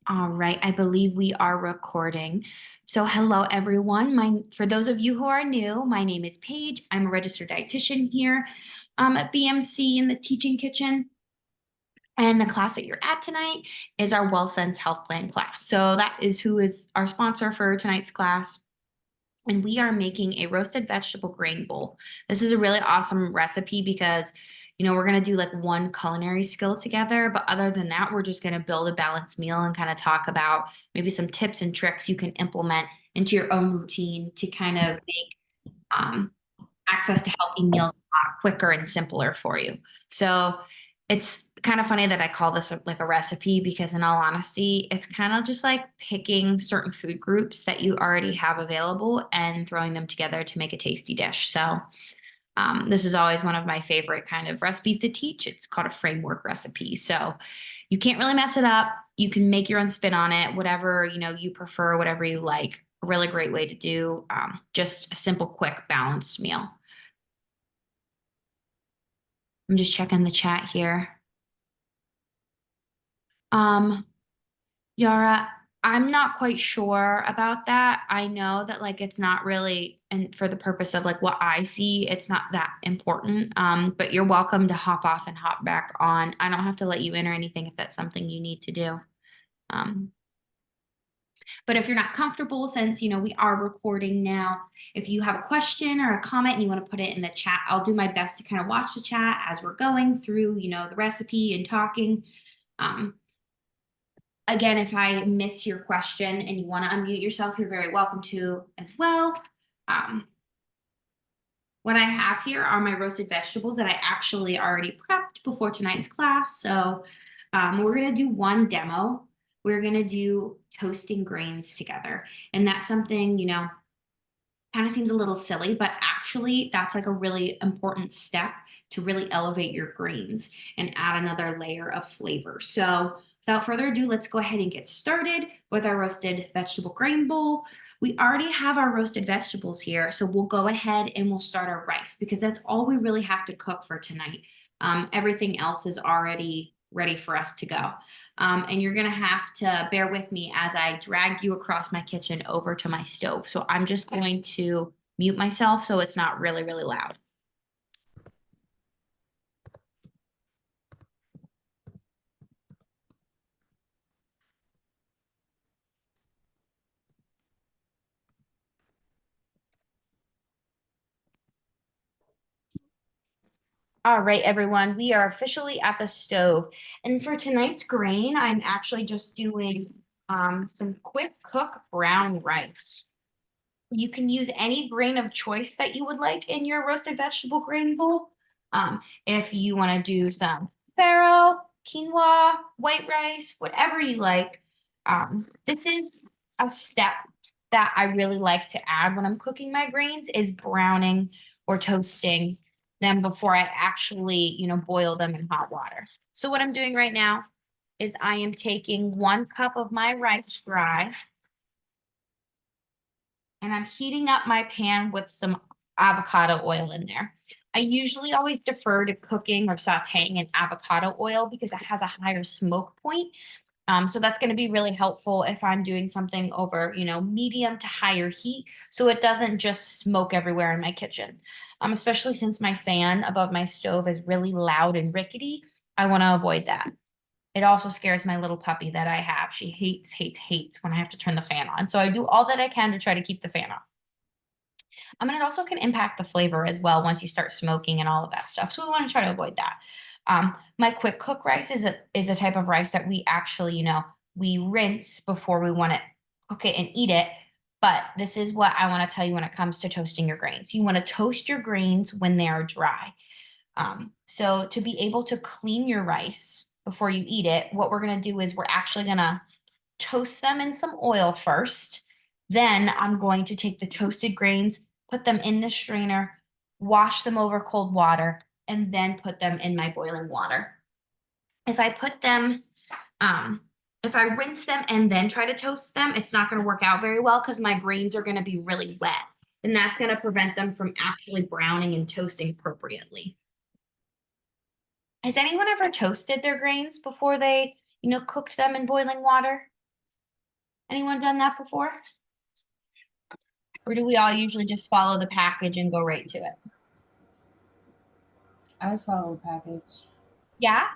All right, I believe we are recording. So hello everyone. For those of you who are new, my name is Paige. I'm a registered dietitian here at BMC in the Teaching Kitchen. And the class that you're at tonight is our Well Sense Health Plan class. So that is who is our sponsor for tonight's class. And we are making a roasted vegetable grain bowl. This is a really awesome recipe because, we're going to do like one culinary skill together. But other than that, we're just going to build a balanced meal and kind of talk about maybe some tips and tricks you can implement into your own routine to kind of make um, access to healthy meals a lot quicker and simpler for you. So it's kind of funny that I call this like a recipe because in all honesty, it's kind of just like picking certain food groups that you already have available and throwing them together to make a tasty dish. So this is always one of my favorite kind of recipes to teach. It's called a framework recipe. So you can't really mess it up. You can make your own spin on it, whatever, you prefer, whatever you like. A really great way to do just a simple, quick, balanced meal. I'm just checking the chat here. Um, Yara, I'm not quite sure about that. I know that like it's not really, and for the purpose of like what I see, it's not that important. But you're welcome to hop off and hop back on. I don't have to let you in or anything if that's something you need to do. Um, but if you're not comfortable, since we are recording now, if you have a question or a comment and you want to put it in the chat, I'll do my best to kind of watch the chat as we're going through, the recipe and talking. Again, if I miss your question and you want to unmute yourself, you're very welcome to as well. What I have here are my roasted vegetables that I actually already prepped before tonight's class. So we're going to do one demo. We're going to do toasting grains together. And that's something, kind of seems a little silly, but actually that's like a really important step to really elevate your grains and add another layer of flavor. So without further ado, let's go ahead and get started with our roasted vegetable grain bowl. We already have our roasted vegetables here, so we'll go ahead and we'll start our rice because that's all we really have to cook for tonight. Everything else is already ready for us to go. And you're going to have to bear with me as I drag you across my kitchen over to my stove. So I'm just going to mute myself so it's not really, really loud. All right, everyone, we are officially at the stove. And for tonight's grain, I'm actually just doing some quick cook brown rice. You can use any grain of choice that you would like in your roasted vegetable grain bowl. If you want to do some farro, quinoa, white rice, whatever you like. This is a step that I really like to add when I'm cooking my grains is browning or toasting them before I actually, boil them in hot water. So what I'm doing right now is I am taking 1 cup of my rice dry and I'm heating up my pan with some avocado oil in there. I usually always defer to cooking or sauteing in avocado oil because it has a higher smoke point. So that's going to be really helpful if I'm doing something over, medium to higher heat, so it doesn't just smoke everywhere in my kitchen. Especially since my fan above my stove is really loud and rickety, I want to avoid that. It also scares my little puppy that I have. She hates, hates, hates when I have to turn the fan on. So I do all that I can to try to keep the fan off. And it also can impact the flavor as well once you start smoking and all of that stuff. So we want to try to avoid that. My quick cook rice is a type of rice that we actually, we rinse before we want to cook it and eat it. But this is what I want to tell you when it comes to toasting your grains. You want to toast your grains when they are dry. So to be able to clean your rice before you eat it, what we're going to do is we're actually going to toast them in some oil first. Then I'm going to take the toasted grains, put them in the strainer, wash them over cold water, and then put them in my boiling water. If I put them, if I rinse them and then try to toast them, it's not going to work out very well because my grains are going to be really wet. And that's going to prevent them from actually browning and toasting appropriately. Has anyone ever toasted their grains before they, cooked them in boiling water? Anyone done that before? Or do we all usually just follow the package and go right to it? I follow package. Yeah?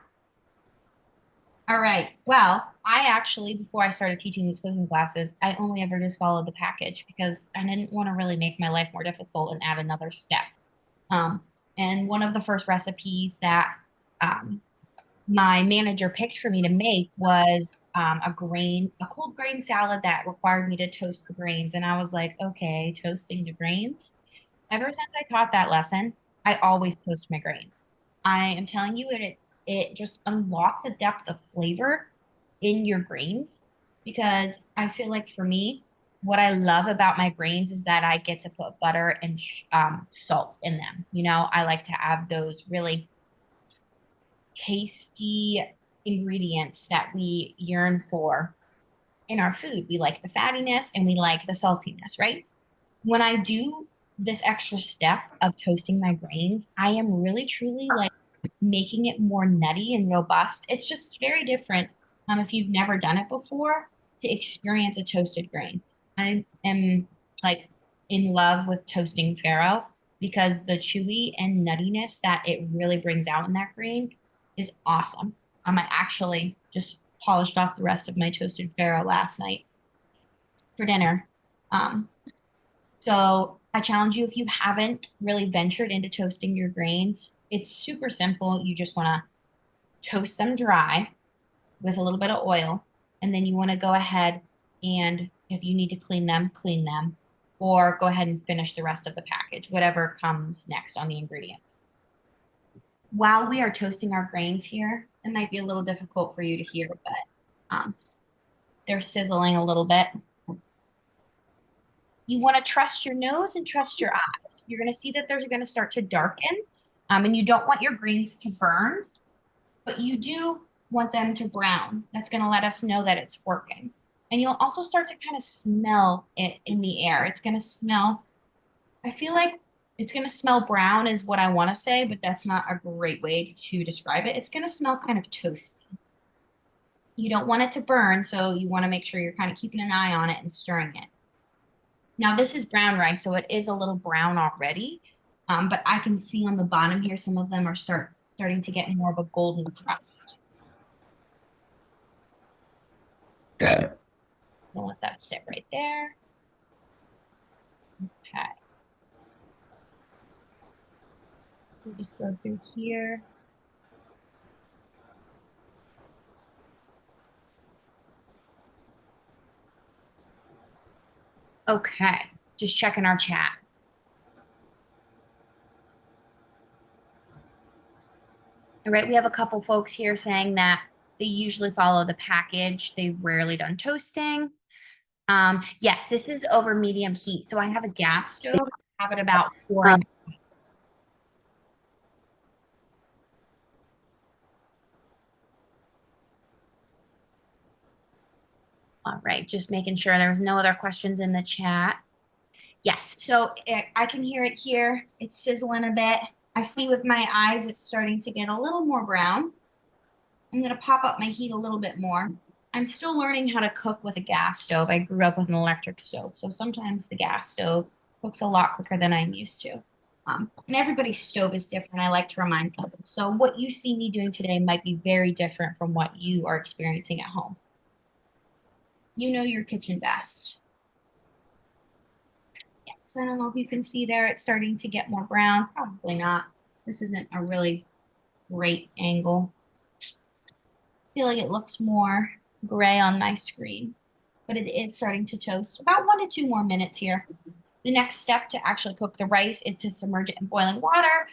All right. Well, I actually, before I started teaching these cooking classes, I only ever just followed the package because I didn't want to really make my life more difficult and add another step. Um, and one of the first recipes that um, my manager picked for me to make was a cold grain salad that required me to toast the grains. And I was like, okay, toasting the grains. Ever since I taught that lesson, I always toast my grains. I am telling you, it just unlocks a depth of flavor in your grains because I feel like for me, what I love about my grains is that I get to put butter and salt in them. You know, I like to have those really tasty ingredients that we yearn for in our food. We like the fattiness and we like the saltiness, right? When I do this extra step of toasting my grains, I am really truly like making it more nutty and robust. It's just very different if you've never done it before to experience a toasted grain. I am like in love with toasting farro because the chewy and nuttiness that it really brings out in that grain is awesome. I actually just polished off the rest of my toasted farro last night for dinner. Um, so I challenge you if you haven't really ventured into toasting your grains, it's super simple. You just want to toast them dry with a little bit of oil. And then you want to go ahead and if you need to clean them, or go ahead and finish the rest of the package, whatever comes next on the ingredients. While we are toasting our grains here, it might be a little difficult for you to hear, but they're sizzling a little bit. You want to trust your nose and trust your eyes. You're going to see that they're going to start to darken, and you don't want your greens to burn, but you do want them to brown. That's going to let us know that it's working. And you'll also start to kind of smell it in the air. It's going to smell, I feel like it's going to smell brown is what I want to say, but that's not a great way to describe it. It's going to smell kind of toasty. You don't want it to burn, so you want to make sure you're kind of keeping an eye on it and stirring it. Now this is brown rice, so it is a little brown already. But I can see on the bottom here, some of them are starting to get more of a golden crust. Yeah. I'll let that sit right there. Okay. We'll just go through here. Okay, just checking our chat. All right, we have a couple folks here saying that they usually follow the package. They've rarely done toasting. Yes, this is over medium heat. So I have a gas stove. I have it about 4. All right, just making sure there was no other questions in the chat. Yes, so I can hear it here. It's sizzling a bit. I see with my eyes it's starting to get a little more brown. I'm going to pop up my heat a little bit more. I'm still learning how to cook with a gas stove. I grew up with an electric stove, so sometimes the gas stove cooks a lot quicker than I'm used to. And everybody's stove is different. I like to remind people. So what you see me doing today might be very different from what you are experiencing at home. You know your kitchen best. Yes, I don't know if you can see there. It's starting to get more brown. Probably not. This isn't a really great angle. I feel like it looks more gray on my screen, but it is starting to toast. About 1 to 2 more minutes here. The next step to actually cook the rice is to submerge it in boiling water,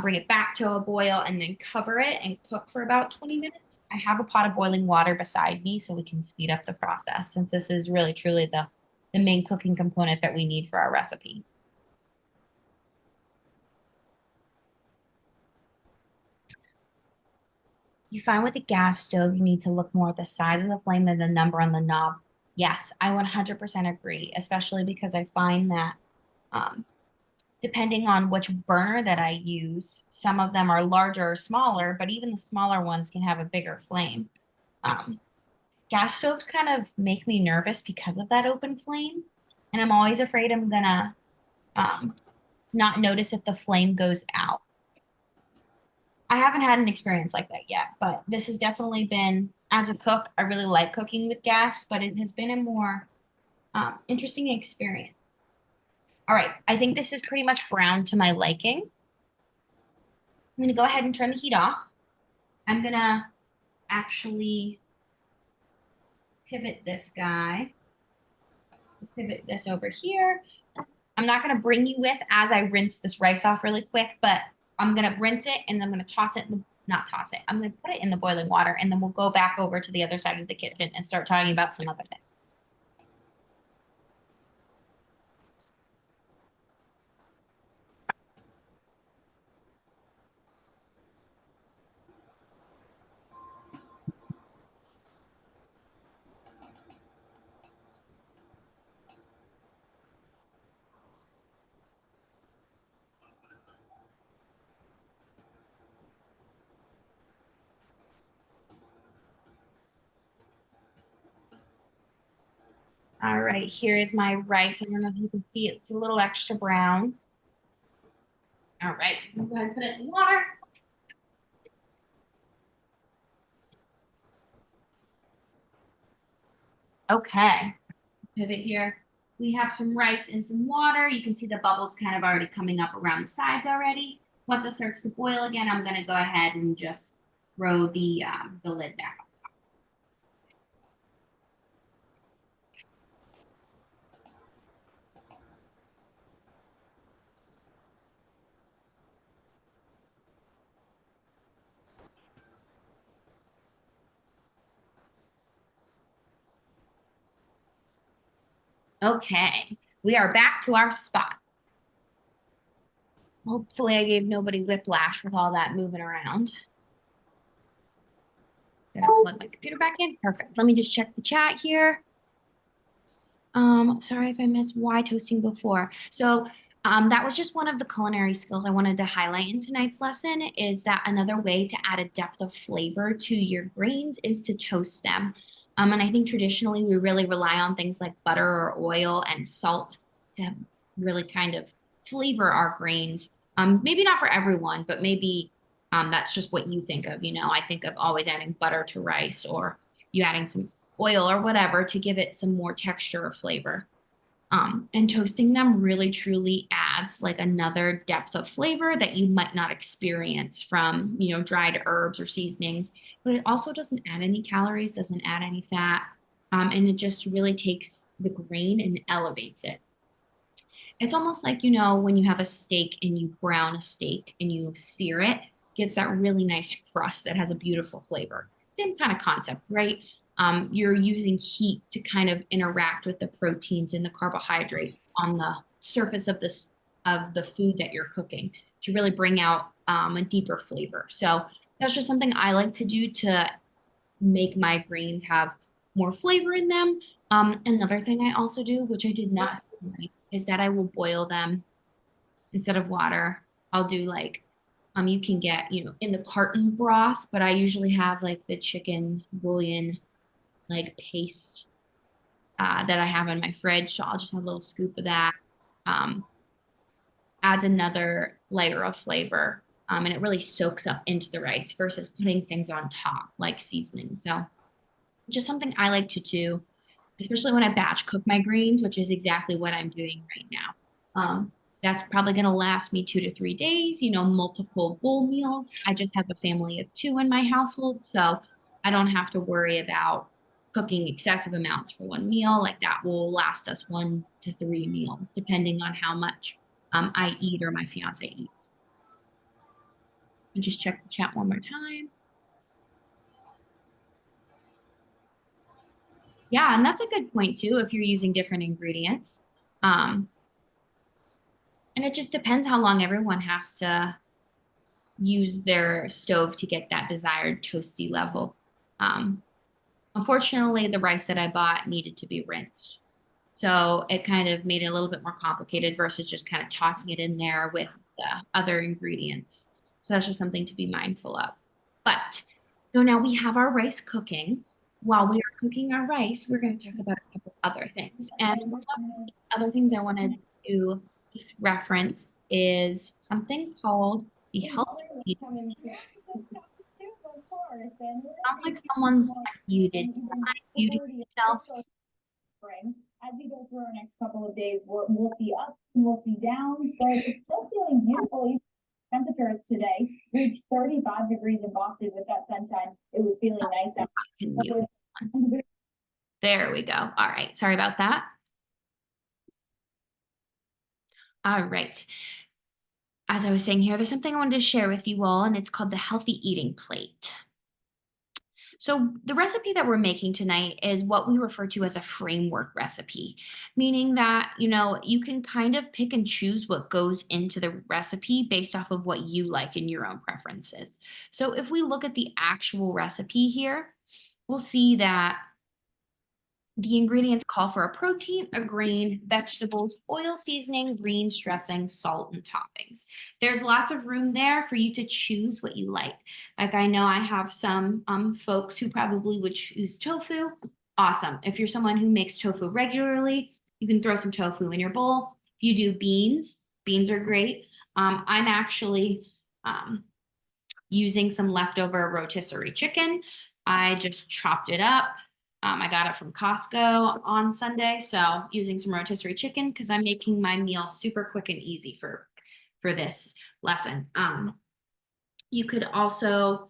bring it back to a boil, and then cover it and cook for about 20 minutes. I have a pot of boiling water beside me so we can speed up the process since this is really truly the main cooking component that we need for our recipe. You find with the gas stove, you need to look more at the size of the flame than the number on the knob. Yes, I 100% agree, especially because I find that depending on which burner that I use, some of them are larger or smaller, but even the smaller ones can have a bigger flame. gas stoves kind of make me nervous because of that open flame. And I'm always afraid I'm gonna not notice if the flame goes out. I haven't had an experience like that yet, but this has definitely been, as a cook, I really like cooking with gas, but it has been a more interesting experience. All right, I think this is pretty much brown to my liking. I'm gonna go ahead and turn the heat off. I'm gonna actually pivot this guy, pivot this over here. I'm not gonna bring you with as I rinse this rice off really quick, but I'm gonna rinse it and I'm gonna toss it in the, not toss it, I'm gonna put it in the boiling water and then we'll go back over to the other side of the kitchen and start talking about some other things. All right, here is my rice. I don't know if you can see it. It's a little extra brown. All right, I'm going to put it in water. Okay, pivot here. We have some rice and some water. You can see the bubbles kind of already coming up around the sides already. Once it starts to boil again, I'm gonna go ahead and just throw the lid back on. Okay, we are back to our spot. Hopefully I gave nobody whiplash with all that moving around. Did I plug my computer back in? Perfect. Let me just check the chat here. Sorry if I missed why toasting before. So that was just one of the culinary skills I wanted to highlight in tonight's lesson, is that another way to add a depth of flavor to your grains is to toast them. And I think traditionally we really rely on things like butter or oil and salt to really kind of flavor our grains. Maybe not for everyone, but maybe that's just what you think of. You know, I think of always adding butter to rice, or you adding some oil or whatever to give it some more texture or flavor. And toasting them really truly adds like another depth of flavor that you might not experience from, you know, dried herbs or seasonings. But it also doesn't add any calories, doesn't add any fat, and it just really takes the grain and elevates it. It's almost like, you know, when you have a steak and you brown a steak and you sear it, gets that really nice crust that has a beautiful flavor. Same kind of concept, right? You're using heat to kind of interact with the proteins and the carbohydrate on the surface of this of the food that you're cooking to really bring out a deeper flavor. So that's just something I like to do to make my grains have more flavor in them. Another thing I also do, which I did not do tonight, is that I will boil them instead of water. I'll do like, you can get, you know, in the carton broth, but I usually have like the chicken bouillon like paste that I have in my fridge. So I'll just have a little scoop of that. Adds another layer of flavor. And it really soaks up into the rice versus putting things on top like seasoning. So just something I like to do, especially when I batch cook my greens, which is exactly what I'm doing right now. That's probably going to last me 2 to 3 days, you know, multiple bowl meals. I just have a family of 2 in my household, so I don't have to worry about cooking excessive amounts for one meal. Like that will last us 1 to 3 meals, depending on how much I eat or my fiance eats. And just check the chat one more time. Yeah, and that's a good point too, if you're using different ingredients. And it just depends how long everyone has to use their stove to get that desired toasty level. Unfortunately, the rice that I bought needed to be rinsed. So it kind of made it a little bit more complicated versus just kind of tossing it in there with the other ingredients. So that's just something to be mindful of. But so now we have our rice cooking. while we are cooking our rice, we're going to talk about a couple other things. And one of the other things I wanted to just reference is something called the healthy eating. Sounds like someone's muted. Muting yourself. Spring. As we go through our next couple of days, we'll see ups and we'll see downs, but it's still feeling beautiful. Temperatures today reached 35 degrees in Boston with that sunshine. It was feeling nice. Can mute. There we go. All right. Sorry about that. All right. As I was saying here, there's something I wanted to share with you all, and it's called the healthy eating plate. So the recipe that we're making tonight is what we refer to as a framework recipe, meaning that, you can kind of pick and choose what goes into the recipe based off of what you like and your own preferences. So if we look at the actual recipe here, we'll see that the ingredients call for a protein, a grain, vegetables, oil, seasoning, greens, dressing, salt, and toppings. There's lots of room there for you to choose what you like. Like I know I have some folks who probably would choose tofu. Awesome. If you're someone who makes tofu regularly, you can throw some tofu in your bowl. If you do beans, beans are great. I'm actually using some leftover rotisserie chicken. I just chopped it up. I got it from Costco on Sunday, so using some rotisserie chicken because I'm making my meal super quick and easy for this lesson. You could also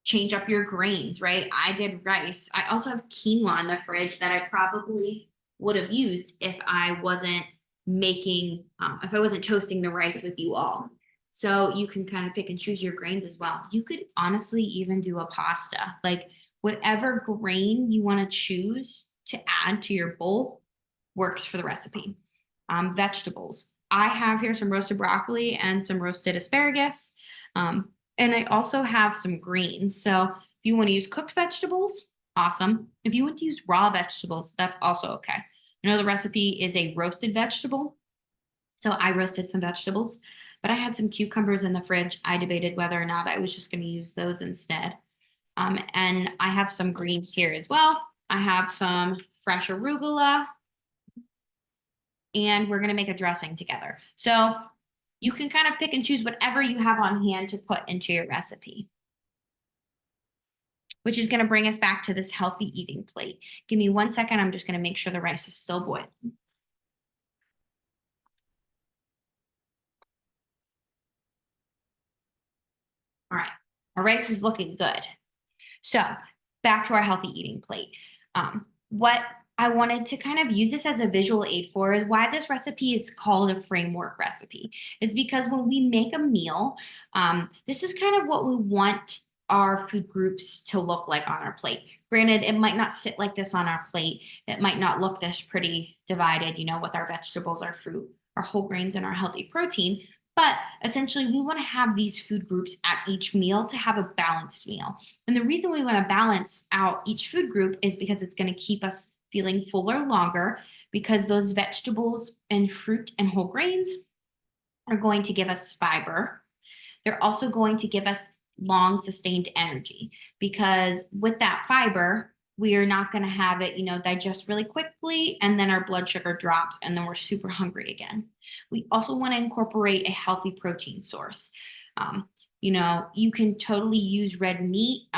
change up your grains, right? I did rice. I also have quinoa in the fridge that I probably would have used if I wasn't making, if I wasn't toasting the rice with you all. So you can kind of pick and choose your grains as well. You could honestly even do a pasta, like whatever grain you want to choose to add to your bowl works for the recipe. Vegetables. I have here some roasted broccoli and some roasted asparagus. And I also have some greens. So if you want to use cooked vegetables, awesome. If you want to use raw vegetables, that's also okay. I know the recipe is a roasted vegetable. So I roasted some vegetables, but I had some cucumbers in the fridge. I debated whether or not I was just going to use those instead. And I have some greens here as well. I have some fresh arugula, and we're going to make a dressing together. So you can kind of pick and choose whatever you have on hand to put into your recipe, which is going to bring us back to this healthy eating plate. Give me 1 second. I'm just going to make sure the rice is still boiling. All right, our rice is looking good. So back to our healthy eating plate. What I wanted to kind of use this as a visual aid for is why this recipe is called a framework recipe. Is because when we make a meal, this is kind of what we want our food groups to look like on our plate. Granted, it might not sit like this on our plate. It might not look this pretty divided, with our vegetables, our fruit, our whole grains, and our healthy protein. But essentially, we want to have these food groups at each meal to have a balanced meal. And the reason we want to balance out each food group is because it's going to keep us feeling fuller longer, because those vegetables and fruit and whole grains are going to give us fiber. They're also going to give us long sustained energy, because with that fiber, we are not going to have it, digest really quickly, and then our blood sugar drops, and then we're super hungry again. We also want to incorporate a healthy protein source. You can totally use red meat.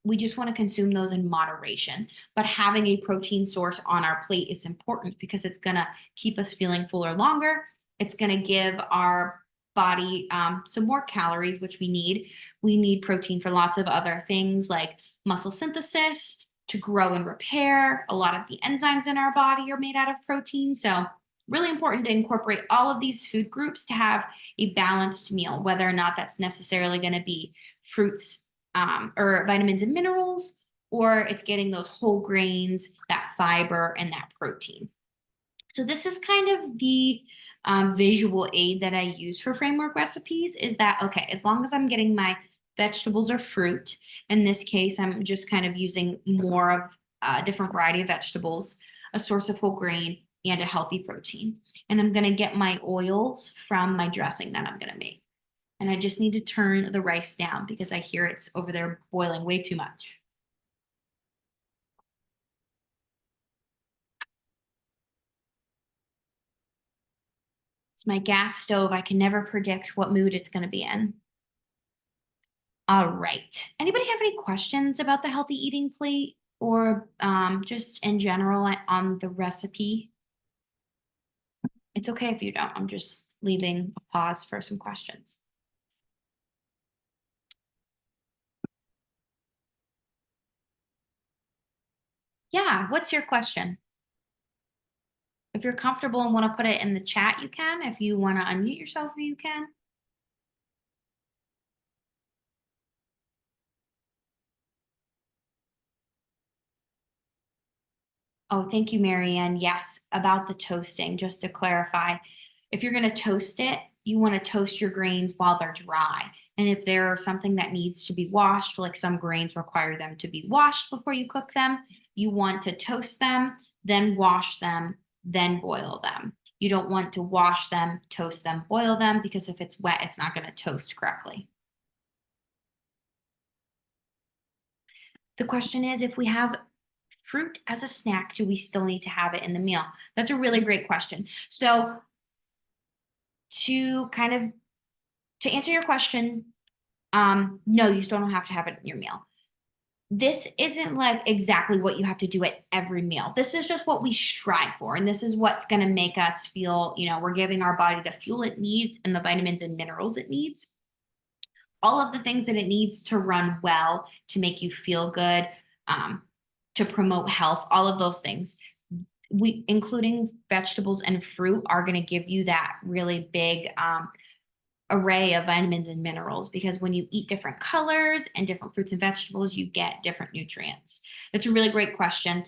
We just want to consume those in moderation, but having a protein source on our plate is important because it's going to keep us feeling fuller longer. It's going to give our body some more calories, which we need. We need protein for lots of other things like muscle synthesis, to grow and repair. A lot of the enzymes in our body are made out of protein. So really important to incorporate all of these food groups to have a balanced meal, whether or not that's necessarily going to be fruits or vitamins and minerals, or it's getting those whole grains, that fiber, and that protein. So this is kind of the visual aid that I use for framework recipes, is that, okay, as long as I'm getting my vegetables or fruit, in this case, I'm just kind of using more of a different variety of vegetables, a source of whole grain, and a healthy protein. And I'm going to get my oils from my dressing that I'm going to make. And I just need to turn the rice down because I hear it's over there boiling way too much. It's my gas stove. I can never predict what mood it's going to be in. All right. Anybody have any questions about the healthy eating plate or just in general on the recipe? It's okay if you don't. I'm just leaving a pause for some questions. Yeah, what's your question? If you're comfortable and want to put it in the chat, you can. If you want to unmute yourself, you can. Oh, thank you, Marianne. Yes, about the toasting, just to clarify, if you're going to toast it, you want to toast your grains while they're dry. And if there's something that needs to be washed, like some grains require them to be washed before you cook them, you want to toast them, then wash them, then boil them. You don't want to wash them, toast them, boil them, because if it's wet, it's not going to toast correctly. The question is, if we have fruit as a snack, do we still need to have it in the meal? That's a really great question. So to answer your question, no, you still don't have to have it in your meal. This isn't like exactly what you have to do at every meal. This is just what we strive for. And this is what's going to make us feel, we're giving our body the fuel it needs and the vitamins and minerals it needs. All of the things that it needs to run well, to make you feel good, to promote health, all of those things. Including vegetables and fruit, are going to give you that really big array of vitamins and minerals, because when you eat different colors and different fruits and vegetables, you get different nutrients. That's a really great question.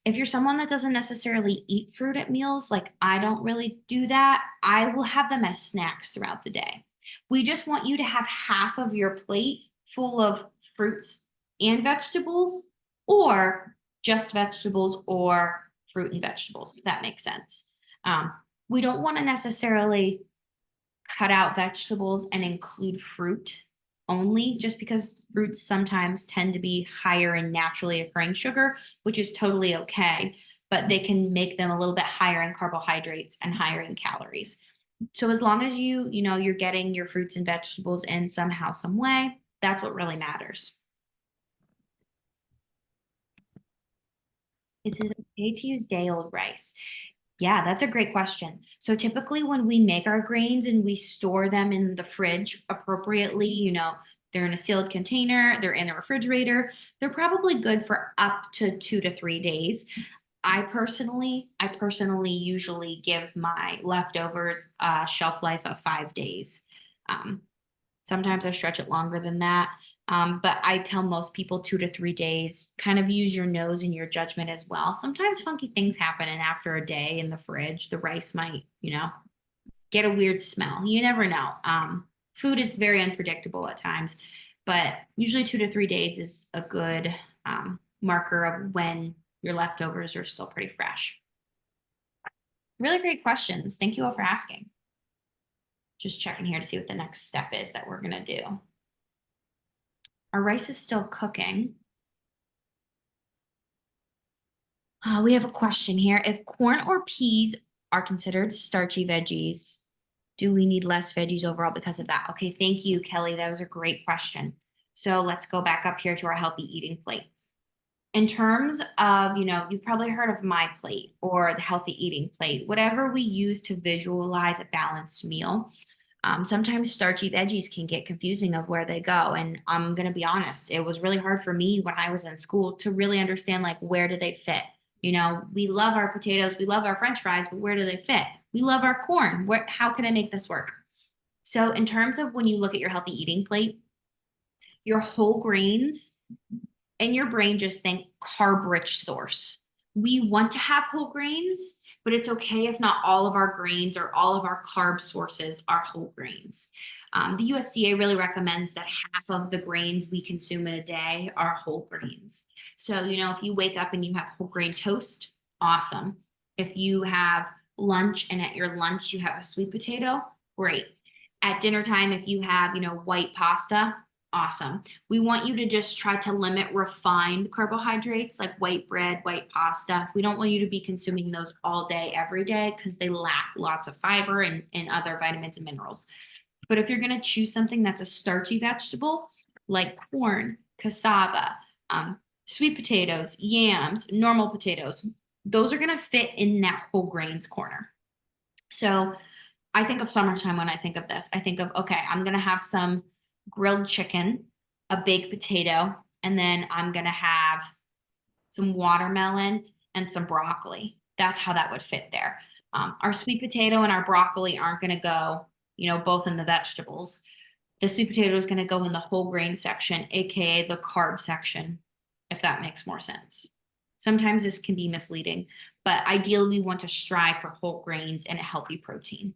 If you're someone that doesn't necessarily eat fruit at meals, like I don't really do that, I will have them as snacks throughout the day. We just want you to have half of your plate full of fruits and vegetables, or just vegetables or fruit and vegetables, if that makes sense. We don't want to necessarily cut out vegetables and include fruit only, just because fruits sometimes tend to be higher in naturally occurring sugar, which is totally okay, but they can make them a little bit higher in carbohydrates and higher in calories. So as long as you're getting your fruits and vegetables in somehow, some way, that's what really matters. Is it okay to use day-old rice? Yeah, that's a great question. So typically when we make our grains and we store them in the fridge appropriately, they're in a sealed container, they're in the refrigerator, they're probably good for up to 2 to 3 days. I personally usually give my leftovers a shelf life of 5 days. Sometimes I stretch it longer than that. But I tell most people 2 to 3 days. Kind of use your nose and your judgment as well. Sometimes funky things happen, and after a day in the fridge, the rice might, get a weird smell. You never know. Food is very unpredictable at times, but usually 2 to 3 days is a good marker of when your leftovers are still pretty fresh. Really great questions. Thank you all for asking. Just checking here to see what the next step is that we're going to do. Our rice is still cooking. We have a question here. If corn or peas are considered starchy veggies, do we need less veggies overall because of that? Okay, thank you, Kelly. That was a great question. So let's go back up here to our healthy eating plate. In terms of, you've probably heard of my plate or the healthy eating plate, whatever we use to visualize a balanced meal. Sometimes starchy veggies can get confusing of where they go. And I'm going to be honest, it was really hard for me when I was in school to really understand, like, where do they fit? We love our potatoes, we love our French fries, but where do they fit? We love our corn. How can I make this work? So in terms of when you look at your healthy eating plate, your whole grains, in your brain, just think carb-rich source. We want to have whole grains, but it's okay if not all of our grains or all of our carb sources are whole grains. The USDA really recommends that half of the grains we consume in a day are whole grains. So, if you wake up and you have whole grain toast, awesome. If you have lunch and at your lunch you have a sweet potato, great. At dinner time, if you have, white pasta, Awesome. We want you to just try to limit refined carbohydrates like white bread, white pasta. We don't want you to be consuming those all day, every day, because they lack lots of fiber and other vitamins and minerals. But if you're going to choose something that's a starchy vegetable, like corn, cassava, sweet potatoes, yams, normal potatoes, those are going to fit in that whole grains corner. So I think of summertime when I think of this. I think of, okay, I'm going to have some grilled chicken, a baked potato, and then I'm going to have some watermelon and some broccoli. That's how that would fit there. Our sweet potato and our broccoli aren't going to go, both in the vegetables. The sweet potato is going to go in the whole grain section, aka the carb section, if that makes more sense. Sometimes this can be misleading, but ideally we want to strive for whole grains and a healthy protein.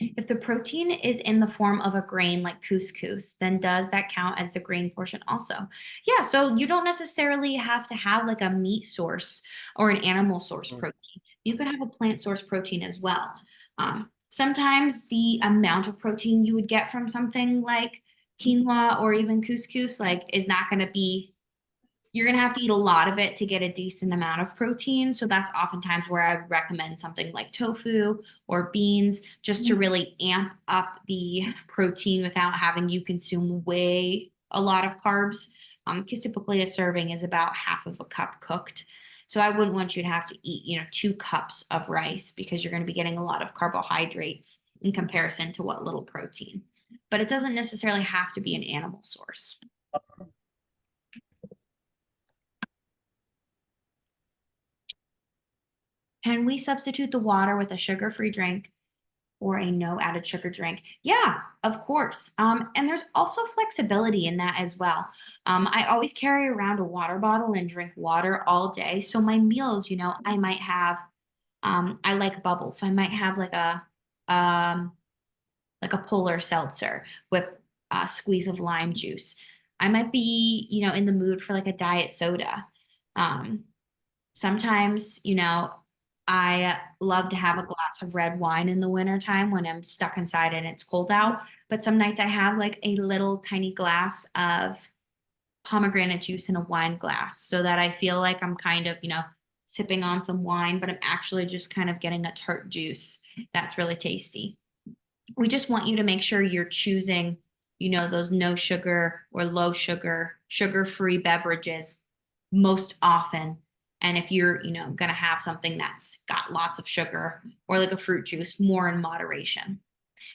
If the protein is in the form of a grain like couscous, then does that count as the grain portion also? Yeah, so you don't necessarily have to have like a meat source or an animal source protein. You could have a plant source protein as well. Sometimes the amount of protein you would get from something like quinoa or even couscous is not going to be, you're going to have to eat a lot of it to get a decent amount of protein. So that's oftentimes where I would recommend something like tofu or beans, just to really amp up the protein without having you consume a lot of carbs. Because typically a serving is about half of a cup cooked. So I wouldn't want you to have to eat, 2 cups of rice, because you're going to be getting a lot of carbohydrates in comparison to what little protein. But it doesn't necessarily have to be an animal source. Can we substitute the water with a sugar-free drink or a no added sugar drink? Yeah, of course. And there's also flexibility in that as well. I always carry around a water bottle and drink water all day. So my meals, I might have, I like bubbles. So I might have like a polar seltzer with a squeeze of lime juice. I might be, in the mood for like a diet soda. Sometimes, I love to have a glass of red wine in the wintertime when I'm stuck inside and it's cold out. But some nights I have like a little tiny glass of pomegranate juice in a wine glass, so that I feel like I'm kind of, sipping on some wine, but I'm actually just kind of getting a tart juice that's really tasty. We just want you to make sure you're choosing, those no sugar or low sugar, sugar-free beverages most often. And if you're, going to have something that's got lots of sugar or like a fruit juice, more in moderation.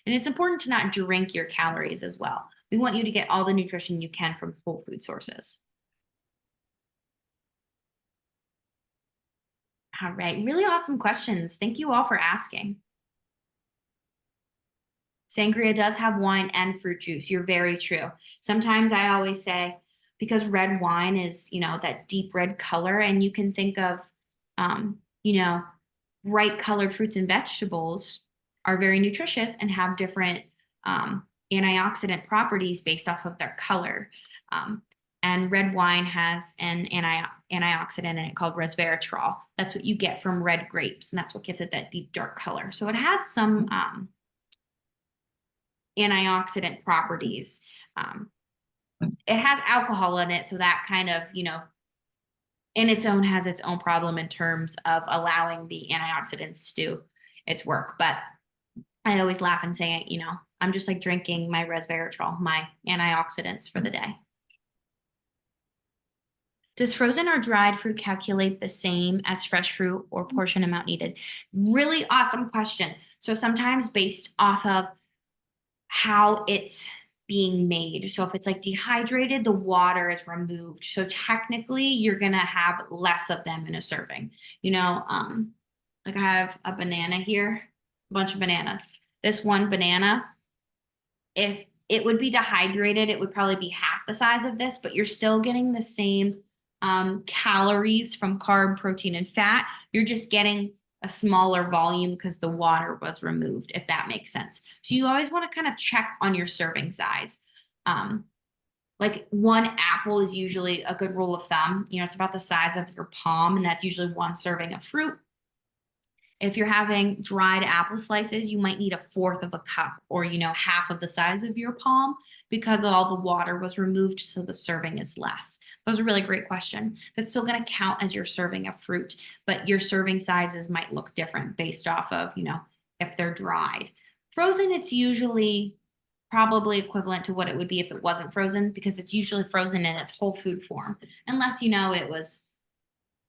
And it's important to not drink your calories as well. We want you to get all the nutrition you can from whole food sources. All right, really awesome questions. Thank you all for asking. Sangria does have wine and fruit juice. You're very true. Sometimes I always say, because red wine is, that deep red color, and you can think of, bright colored fruits and vegetables are very nutritious and have different antioxidant properties based off of their color. And red wine has an antioxidant in it called resveratrol. That's what you get from red grapes, and that's what gives it that deep dark color. So it has some antioxidant properties. It has alcohol in it, so that kind of, in its own has its own problem in terms of allowing the antioxidants to do its work. But I always laugh and say, I'm just like drinking my resveratrol, my antioxidants for the day. Does frozen or dried fruit calculate the same as fresh fruit or portion amount needed? Really awesome question. So sometimes based off of how it's being made. So if it's like dehydrated, the water is removed. So technically you're going to have less of them in a serving. Like I have a banana here, a bunch of bananas. This one banana, if it would be dehydrated, it would probably be half the size of this, but you're still getting the same calories from carb, protein, and fat. You're just getting a smaller volume because the water was removed, if that makes sense. So you always want to kind of check on your serving size. Like 1 apple is usually a good rule of thumb. It's about the size of your palm, and that's usually 1 serving of fruit. If you're having dried apple slices, you might need 1/4 of a cup or, half of the size of your palm because all the water was removed, so the serving is less. That was a really great question. That's still going to count as your serving of fruit, but your serving sizes might look different based off of, if they're dried. Frozen, it's usually probably equivalent to what it would be if it wasn't frozen because it's usually frozen in its whole food form, unless, it was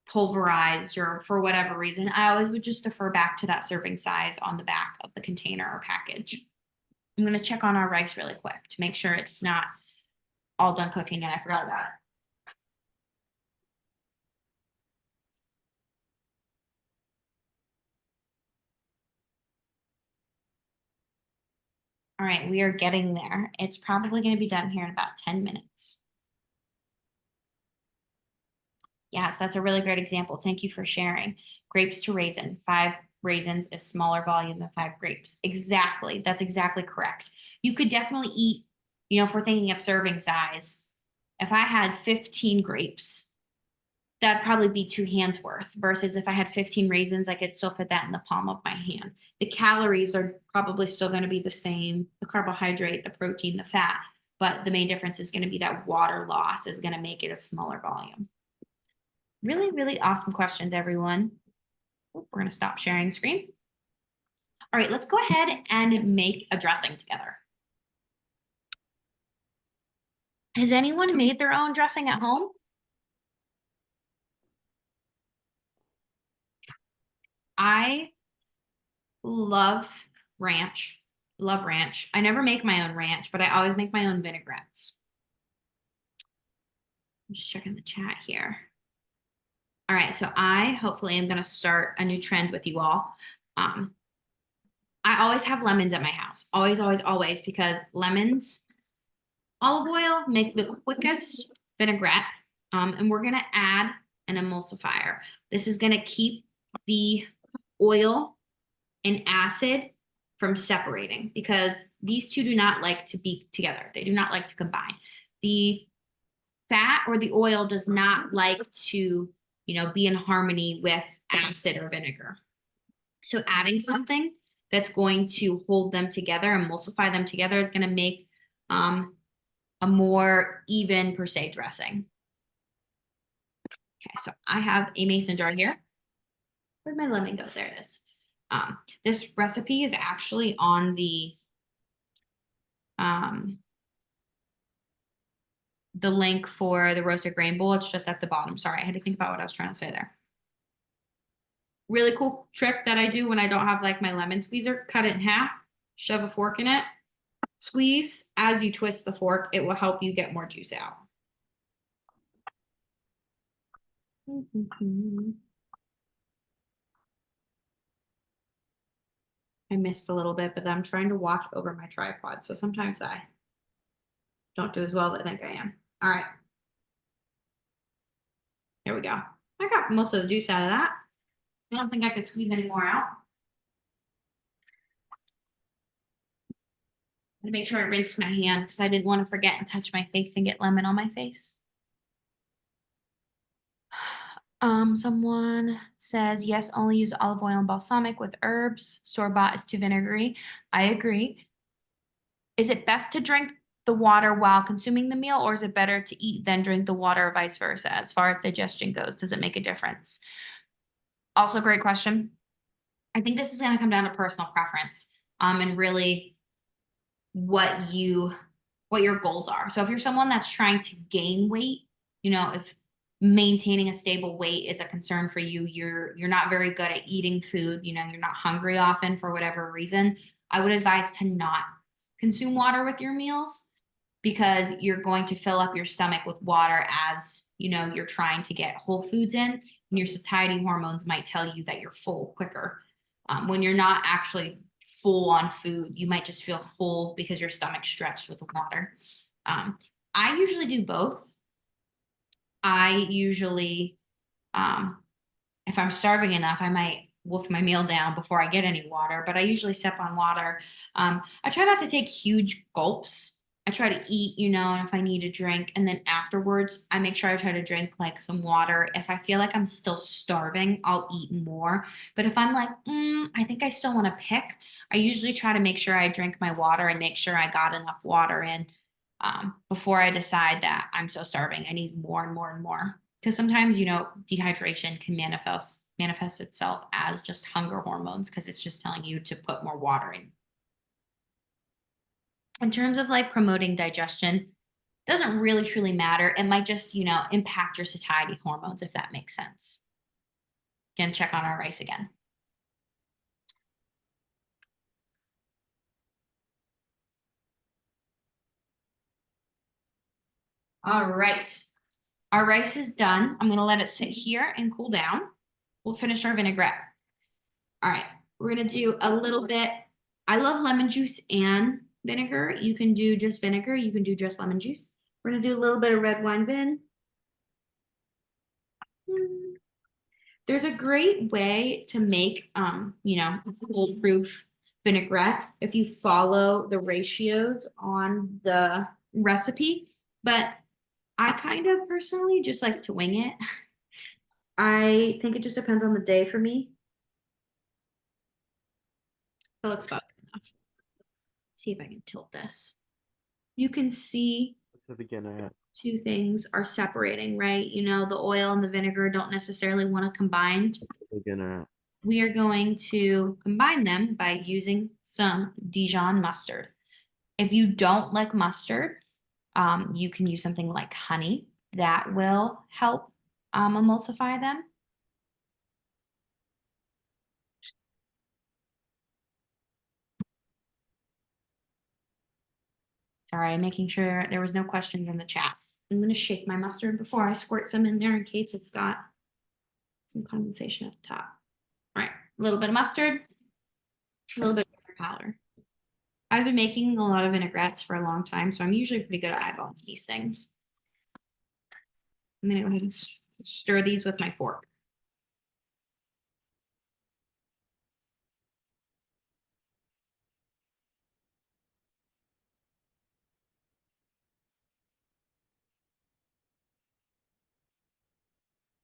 pulverized or for whatever reason. I always would just defer back to that serving size on the back of the container or package. I'm going to check on our rice really quick to make sure it's not all done cooking and I forgot about it. All right, we are getting there. It's probably going to be done here in about 10 minutes. Yes, that's a really great example. Thank you for sharing. Grapes to raisin. 5 raisins is smaller volume than 5 grapes. Exactly. That's exactly correct. You could definitely eat, if we're thinking of serving size, if I had 15 grapes, that'd probably be 2 hands worth versus if I had 15 raisins, I could still fit that in the palm of my hand. The calories are probably still going to be the same, the carbohydrate, the protein, the fat, but the main difference is going to be that water loss is going to make it a smaller volume. Really, really awesome questions, everyone. We're going to stop sharing screen. All right, let's go ahead and make a dressing together. Has anyone made their own dressing at home? I love ranch. Love ranch. I never make my own ranch, but I always make my own vinaigrettes. I'm just checking the chat here. All right, so I hopefully am going to start a new trend with you all. I always have lemons at my house. Always, always, always, because lemons, olive oil make the quickest vinaigrette. And we're going to add an emulsifier. This is going to keep the oil and acid from separating because these two do not like to be together. They do not like to combine. The fat or the oil does not like to, be in harmony with acid or vinegar. So adding something that's going to hold them together, emulsify them together, is going to make a more even per se dressing. Okay, so I have a mason jar here. Where'd my lemon go? There it is. This recipe is actually on the link for the roasted grain bowl. It's just at the bottom. Sorry, I had to think about what I was trying to say there. Really cool trick that I do when I don't have like my lemon squeezer. Cut it in half, shove a fork in it, squeeze. As you twist the fork, it will help you get more juice out. I missed a little bit, but I'm trying to watch over my tripod. So sometimes I don't do as well as I think I am. All right. There we go. I got most of the juice out of that. I don't think I could squeeze any more out. To make sure I rinsed my hand because I didn't want to forget and touch my face and get lemon on my face. Someone says, yes, only use olive oil and balsamic with herbs. Store-bought is too vinegary. I agree. Is it best to drink the water while consuming the meal, or is it better to eat then drink the water, or vice versa? As far as digestion goes, does it make a difference? Also, great question. I think this is going to come down to personal preference, and really what your goals are. So if you're someone that's trying to gain weight, if maintaining a stable weight is a concern for you, you're not very good at eating food, you're not hungry often for whatever reason, I would advise to not consume water with your meals because you're going to fill up your stomach with water as you're trying to get whole foods in, and your satiety hormones might tell you that you're full quicker. When you're not actually full on food, you might just feel full because your stomach's stretched with the water. I usually do both. I usually, if I'm starving enough, I might wolf my meal down before I get any water, but I usually sip on water. I try not to take huge gulps. I try to eat, and if I need a drink, and then afterwards, I make sure I try to drink like some water. If I feel like I'm still starving, I'll eat more. But if I'm like, I think I still want to pick, I usually try to make sure I drink my water and make sure I got enough water in before I decide that I'm so starving. I need more and more and more. Because sometimes, dehydration can manifest itself as just hunger hormones because it's just telling you to put more water in. In terms of like promoting digestion, doesn't really truly matter. It might just, impact your satiety hormones, if that makes sense. Again, check on our rice again. All right. Our rice is done. I'm going to let it sit here and cool down. We'll finish our vinaigrette. All right. We're going to do a little bit. I love lemon juice and vinegar. You can do just vinegar. You can do just lemon juice. We're going to do a little bit of red wine vin. There's a great way to make, a foolproof vinaigrette if you follow the ratios on the recipe. But I kind of personally just like to wing it. I think it just depends on the day for me. That looks about good enough. See if I can tilt this. You can see two things are separating, right? The oil and the vinegar don't necessarily want to combine. We are going to combine them by using some Dijon mustard. If you don't like mustard, you can use something like honey. That will help emulsify them. Sorry, I'm making sure there was no questions in the chat. I'm going to shake my mustard before I squirt some in there in case it's got some condensation at the top. All right, a little bit of mustard, a little bit of powder. I've been making a lot of vinaigrettes for a long time, so I'm usually pretty good at eyeballing these things. I'm going to go ahead and stir these with my fork.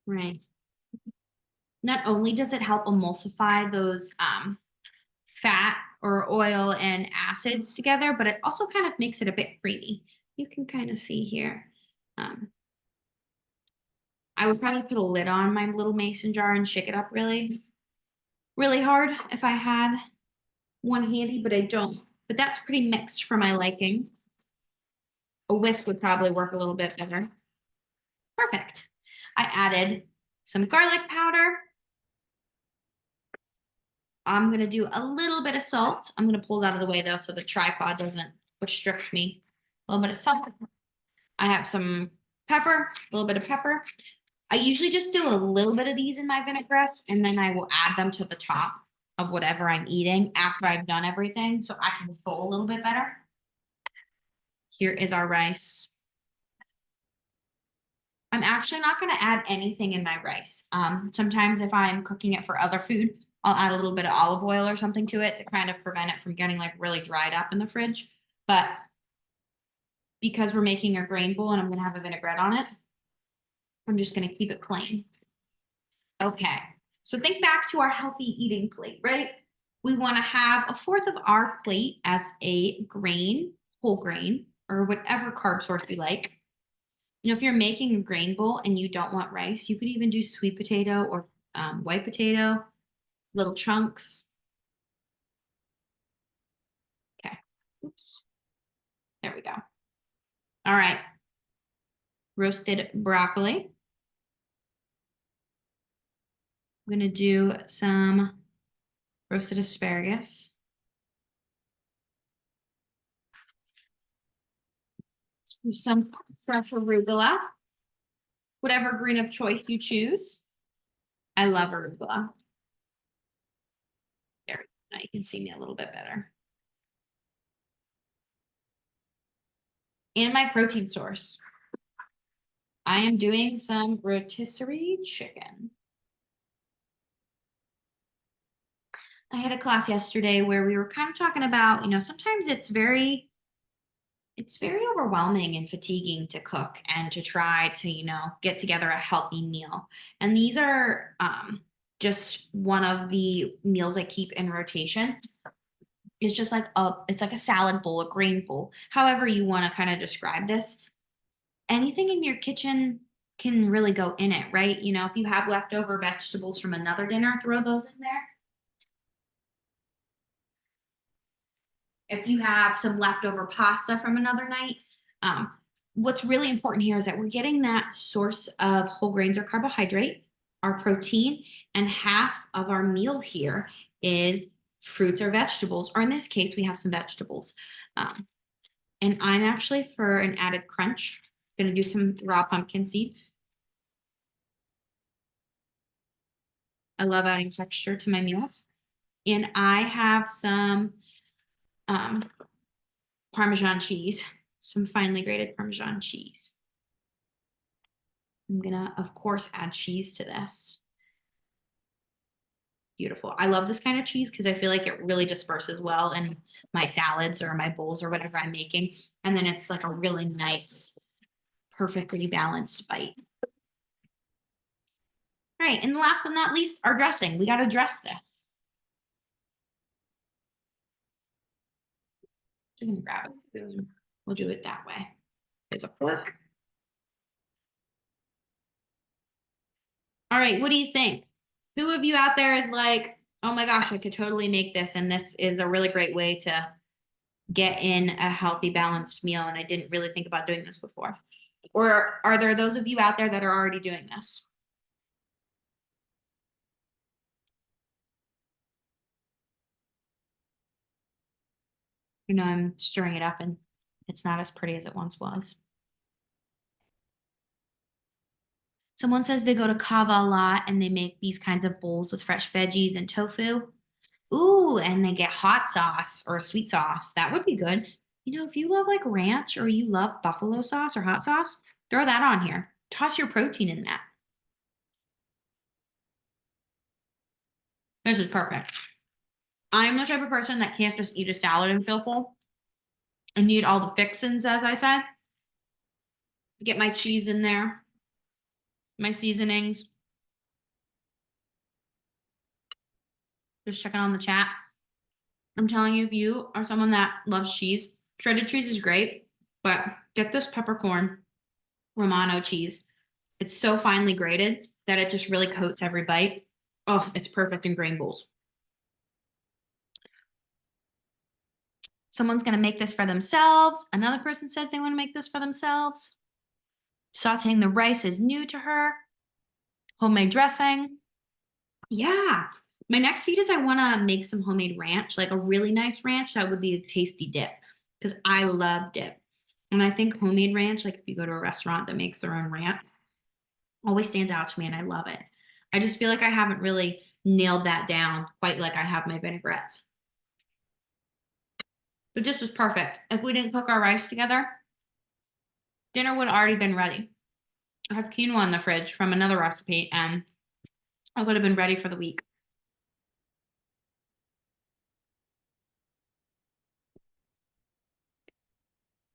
Right. Not only does it help emulsify those fat or oil and acids together, but it also kind of makes it a bit creamy. You can kind of see here. I would probably put a lid on my little mason jar and shake it up really, really hard if I had one handy, but I don't. But that's pretty mixed for my liking. A whisk would probably work a little bit better. Perfect. I added some garlic powder. I'm going to do a little bit of salt. I'm going to pull it out of the way though so the tripod doesn't restrict me. A little bit of salt. I have some pepper, a little bit of pepper. I usually just do a little bit of these in my vinaigrettes and then I will add them to the top of whatever I'm eating after I've done everything so I can control a little bit better. Here is our rice. I'm actually not going to add anything in my rice. Sometimes if I'm cooking it for other food, I'll add a little bit of olive oil or something to it to kind of prevent it from getting like really dried up in the fridge. But because we're making a grain bowl and I'm going to have a vinaigrette on it, I'm just going to keep it plain. Okay, so think back to our healthy eating plate, right? We want to have a fourth of our plate as a grain, whole grain, or whatever carb source you like. If you're making a grain bowl and you don't want rice, you could even do sweet potato or white potato, little chunks. Okay, oops. There we go. All right, roasted broccoli. I'm gonna do some roasted asparagus. Some fresh arugula, whatever green of choice you choose. I love arugula. There, now you can see me a little bit better. And my protein source. I am doing some rotisserie chicken. I had a class yesterday where we were kind of talking about, sometimes it's very it's very overwhelming and fatiguing to cook and to try to, get together a healthy meal. And these are just one of the meals I keep in rotation. It's just like it's like a salad bowl, a grain bowl, however you want to kind of describe this. Anything in your kitchen can really go in it, right? If you have leftover vegetables from another dinner, throw those in there. If you have some leftover pasta from another night, what's really important here is that we're getting that source of whole grains or carbohydrate, our protein, and half of our meal here is fruits or vegetables, or in this case, we have some vegetables. And I'm actually, for an added crunch, going to do some raw pumpkin seeds. I love adding texture to my meals. And I have some Parmesan cheese, some finely grated Parmesan cheese. I'm gonna, of course, add cheese to this. Beautiful. I love this kind of cheese because I feel like it really disperses well in my salads or my bowls or whatever I'm making. And then it's like a really nice, perfectly balanced bite. All right, and last but not least, our dressing. We got to dress this. I'm gonna grab it. We'll do it that way. There's a fork. All right, what do you think? Who of you out there is like, oh my gosh, I could totally make this, and this is a really great way to get in a healthy, balanced meal, and I didn't really think about doing this before? Or are there those of you out there that are already doing this? I'm stirring it up and it's not as pretty as it once was. Someone says they go to Kava a lot and they make these kinds of bowls with fresh veggies and tofu. Ooh, and they get hot sauce or sweet sauce. That would be good. If you love like ranch or you love buffalo sauce or hot sauce, throw that on here. Toss your protein in that. This is perfect. I'm the type of person that can't just eat a salad and feel full. I need all the fixins, as I said. Get my cheese in there, my seasonings. Just checking on the chat. I'm telling you, if you are someone that loves cheese, shredded cheese is great, but get this peppercorn Romano cheese. It's so finely grated that it just really coats every bite. Oh, it's perfect in grain bowls. Someone's going to make this for themselves. Another person says they want to make this for themselves. Sauteing the rice is new to her. Homemade dressing. Yeah. My next feed is I want to make some homemade ranch, like a really nice ranch. That would be a tasty dip because I love dip. And I think homemade ranch, like if you go to a restaurant that makes their own ranch, always stands out to me and I love it. I just feel like I haven't really nailed that down quite like I have my vinaigrettes. But this was perfect. If we didn't cook our rice together, dinner would have already been ready. I have quinoa in the fridge from another recipe and I would have been ready for the week.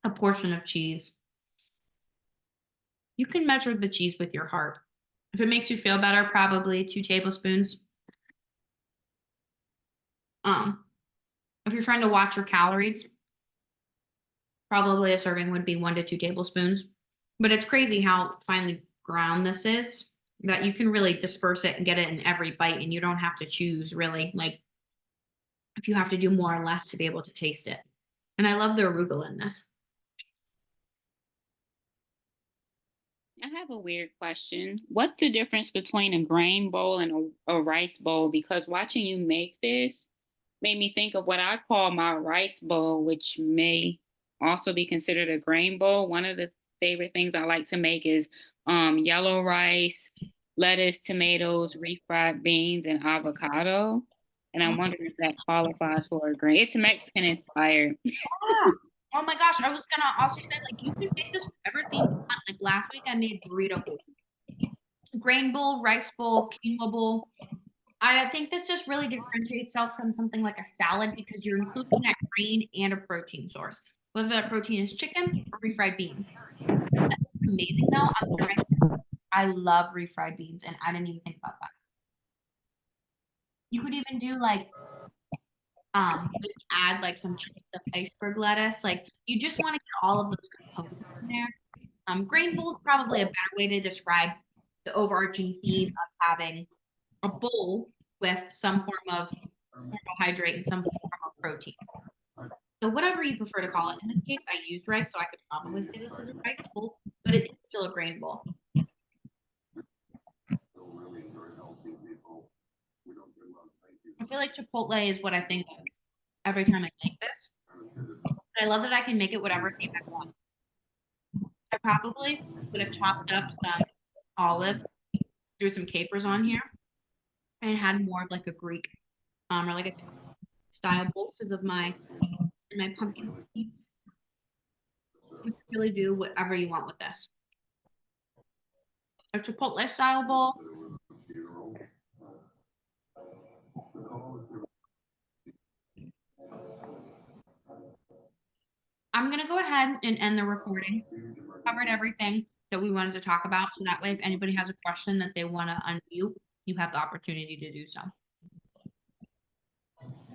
A portion of cheese. You can measure the cheese with your heart. If it makes you feel better, probably 2 tablespoons. If you're trying to watch your calories, probably a serving would be 1 to 2 tablespoons. But it's crazy how finely ground this is, that you can really disperse it and get it in every bite, and you don't have to choose really, like if you have to do more or less to be able to taste it. And I love the arugula in this. I have a weird question. What's the difference between a grain bowl and a rice bowl? Because watching you make this made me think of what I call my rice bowl, which may also be considered a grain bowl. One of the favorite things I like to make is yellow rice, lettuce, tomatoes, refried beans, and avocado. And I'm wondering if that qualifies for a grain. It's Mexican inspired. Yeah. Oh my gosh, I was gonna also say, like, you can make this whatever theme you want. Like last week I made burrito bowl, grain bowl, rice bowl, quinoa bowl. I think this just really differentiates itself from something like a salad because you're including that grain and a protein source. whether that protein is chicken or refried beans. Amazing though. I love refried beans, and I didn't even think about that. You could even do like maybe add like some chunks of iceberg lettuce. Like you just want to get all of those components in there. Grain bowl is probably a better way to describe the overarching theme of having a bowl with some form of carbohydrate and some form of protein. So whatever you prefer to call it. In this case, I used rice, so I could probably say this is a rice bowl, but it's still a grain bowl. I feel like Chipotle is what I think of every time I make this. But I love that I can make it whatever shape I want. I probably would have chopped up some olives, threw some capers on here, and had more of like a Greek or like a style bowl because of my pumpkin seeds. You can really do whatever you want with this. A Chipotle style bowl. I'm gonna go ahead and end the recording. Covered everything that we wanted to talk about, so that way if anybody has a question that they want to unmute, you have the opportunity to do so.